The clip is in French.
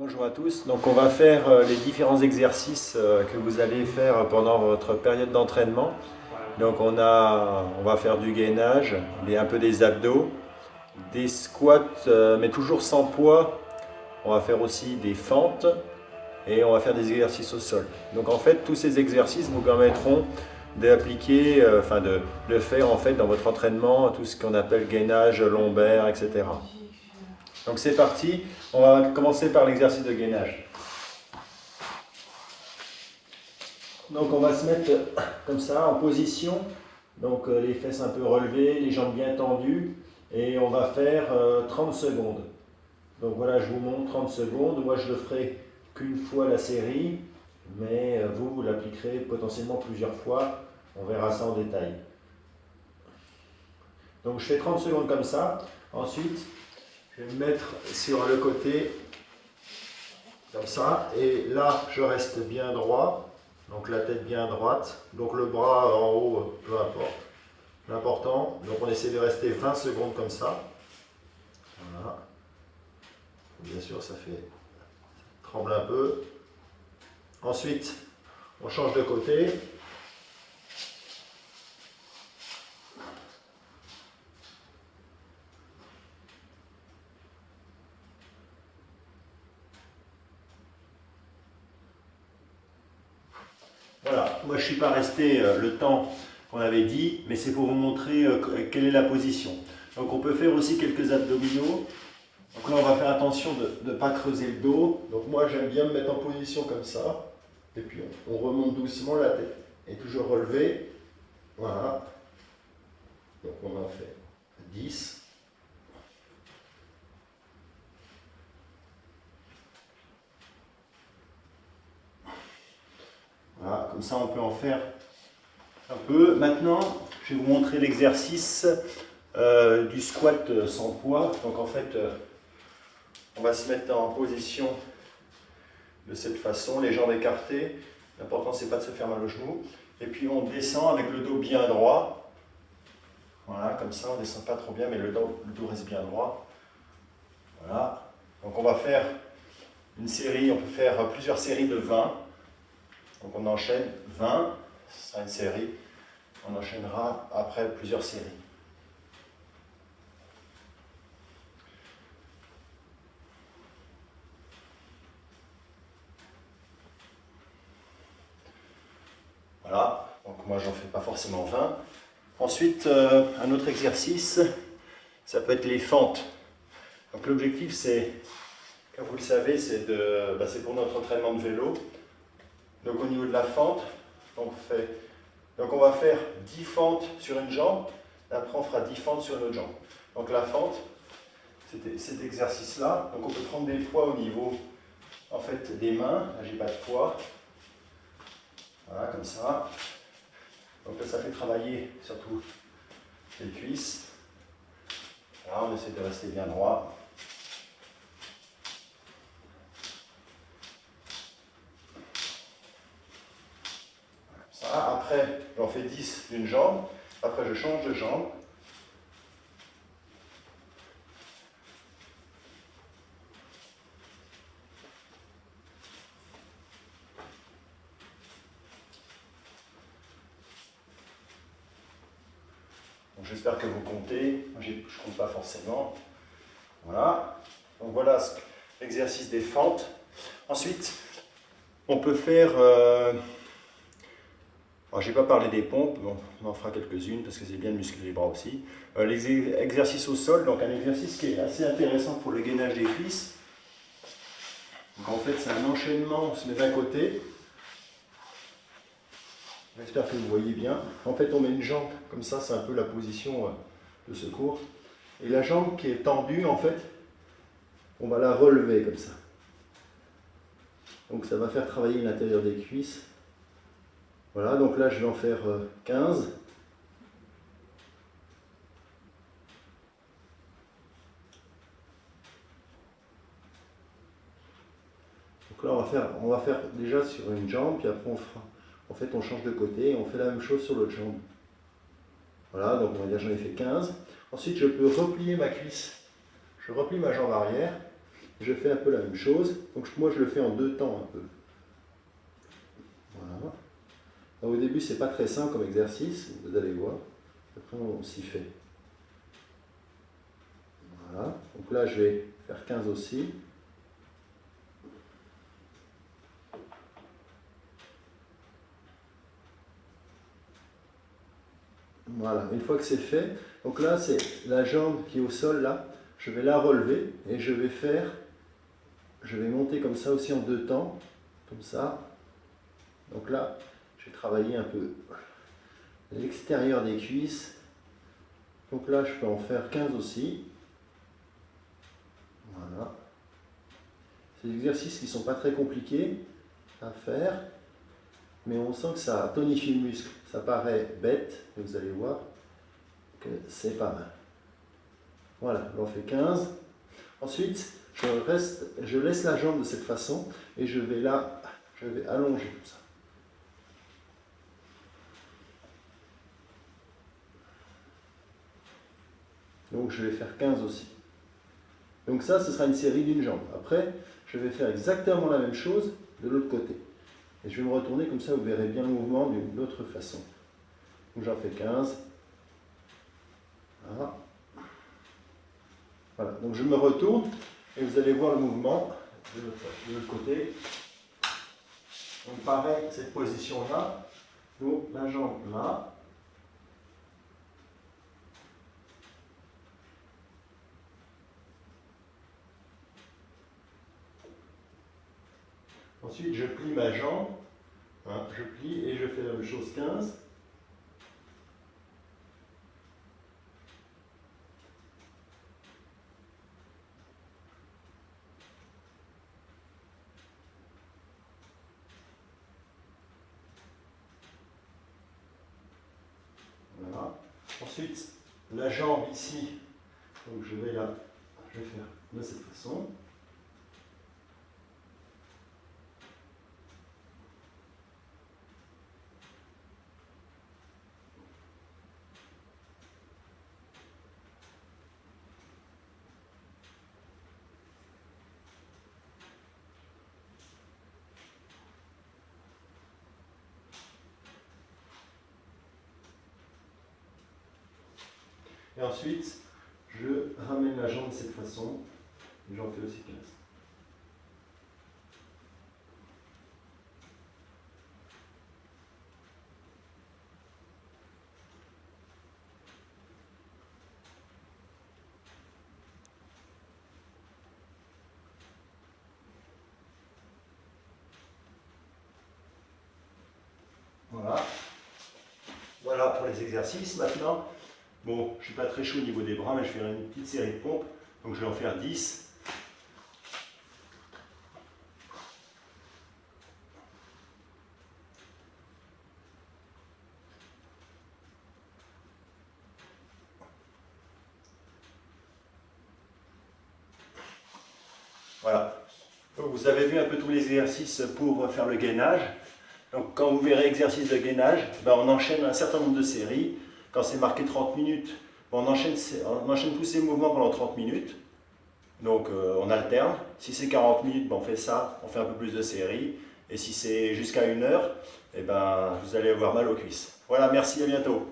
Bonjour à tous, donc on va faire les différents exercices que vous allez faire pendant votre période d'entraînement. Donc on va faire du gainage, un peu des abdos, des squats mais toujours sans poids. On va faire aussi des fentes et on va faire des exercices au sol. Donc en fait tous ces exercices vous permettront d'appliquer, de faire en fait dans votre entraînement tout ce qu'on appelle gainage lombaire, etc. Donc c'est parti, on va commencer par l'exercice de gainage. Donc on va se mettre comme ça en position, donc les fesses un peu relevées, les jambes bien tendues, et on va faire 30 secondes. Donc voilà, je vous montre 30 secondes, moi je le ferai qu'une fois la série, mais vous l'appliquerez potentiellement plusieurs fois, on verra ça en détail. Donc je fais 30 secondes comme ça, ensuite je vais me mettre sur le côté, comme ça, et là je reste bien droit. Donc la tête bien droite, donc le bras en haut, peu importe. L'important, donc on essaie de rester 20 secondes comme ça. Voilà. Bien sûr, ça tremble un peu. Ensuite, on change de côté. Voilà, moi je ne suis pas resté le temps qu'on avait dit, mais c'est pour vous montrer quelle est la position. Donc on peut faire aussi quelques abdominaux. Donc là on va faire attention de ne pas creuser le dos. Donc moi j'aime bien me mettre en position comme ça. Et puis on remonte doucement, la tête est toujours relevée. Voilà. Donc on en fait 10. Voilà, comme ça on peut en faire un peu. Maintenant, je vais vous montrer l'exercice du squat sans poids. Donc en fait, on va se mettre en position de cette façon, les jambes écartées. L'important c'est pas de se faire mal au genou. Et puis on descend avec le dos bien droit. Voilà, comme ça, on ne descend pas trop bien, mais le dos reste bien droit. Voilà. Donc on va faire une série, on peut faire plusieurs séries de 20. Donc on enchaîne 20, ce sera une série. On enchaînera après plusieurs séries. Voilà, donc moi j'en fais pas forcément 20. Ensuite, un autre exercice, ça peut être les fentes. Donc l'objectif c'est, comme vous le savez, c'est pour notre entraînement de vélo. Donc au niveau de la fente, donc on va faire 10 fentes sur une jambe, après on fera 10 fentes sur une autre jambe. Donc la fente, c'est cet exercice-là. Donc on peut prendre des poids au niveau en fait, des mains, là j'ai pas de poids. Voilà, comme ça. Donc là ça fait travailler surtout les cuisses. Là on essaie de rester bien droit. Après, j'en fais 10 d'une jambe. Après, je change de jambe. J'espère que vous comptez. Moi, je ne compte pas forcément. Voilà. Donc voilà l'exercice des fentes. Ensuite, on peut faire... Alors, je n'ai pas parlé des pompes, bon, on en fera quelques-unes parce que c'est bien de muscler les bras aussi. Les exercices au sol, donc un exercice qui est assez intéressant pour le gainage des cuisses. Donc en fait, c'est un enchaînement, on se met d'un côté. J'espère que vous voyez bien. En fait, on met une jambe comme ça, c'est un peu la position de secours. Et la jambe qui est tendue, en fait, on va la relever comme ça. Donc ça va faire travailler l'intérieur des cuisses. Voilà, donc là je vais en faire 15. Donc là on va faire déjà sur une jambe, puis après on change de côté et on fait la même chose sur l'autre jambe. Voilà, donc on va dire j'en ai fait 15. Ensuite je peux replier ma cuisse. Je replie ma jambe arrière je fais un peu la même chose. Donc moi je le fais en 2 temps un peu. Voilà. Alors, au début c'est pas très simple comme exercice, vous allez voir. Après on s'y fait. Voilà. Donc là je vais faire 15 aussi. Voilà, une fois que c'est fait, donc là c'est la jambe qui est au sol là, je vais la relever et je vais monter comme ça aussi en 2 temps, comme ça. Donc là, j'ai travaillé un peu l'extérieur des cuisses. Donc là, je peux en faire 15 aussi. Voilà. C'est des exercices qui ne sont pas très compliqués à faire, mais on sent que ça tonifie le muscle. Ça paraît bête, mais vous allez voir que c'est pas mal. Voilà, on fait 15. Ensuite, je laisse la jambe de cette façon et je vais allonger comme ça. Donc je vais faire 15 aussi. Donc ça, ce sera une série d'une jambe. Après, je vais faire exactement la même chose de l'autre côté. Et je vais me retourner comme ça, vous verrez bien le mouvement d'une autre façon. Donc j'en fais 15. Voilà. Voilà. Donc je me retourne et vous allez voir le mouvement de l'autre côté. Donc pareil, cette position-là. Donc la jambe là. Ensuite, je plie ma jambe, hein, je plie et je fais la même chose 15. Voilà. Ensuite, la jambe ici, donc je vais faire de cette façon. Et ensuite, je ramène la jambe de cette façon, et j'en fais aussi 15. Voilà. Voilà pour les exercices. Maintenant, bon, je ne suis pas très chaud au niveau des bras, mais je vais faire une petite série de pompes. Donc je vais en faire 10. Voilà. Donc, vous avez vu un peu tous les exercices pour faire le gainage. Donc quand vous verrez exercice de gainage, ben, on enchaîne un certain nombre de séries. Quand c'est marqué 30 minutes, on enchaîne tous ces mouvements pendant 30 minutes. Donc on alterne. Si c'est 40 minutes, ben, on fait ça, on fait un peu plus de séries. Et si c'est jusqu'à 1 heure, eh ben, vous allez avoir mal aux cuisses. Voilà, merci, à bientôt.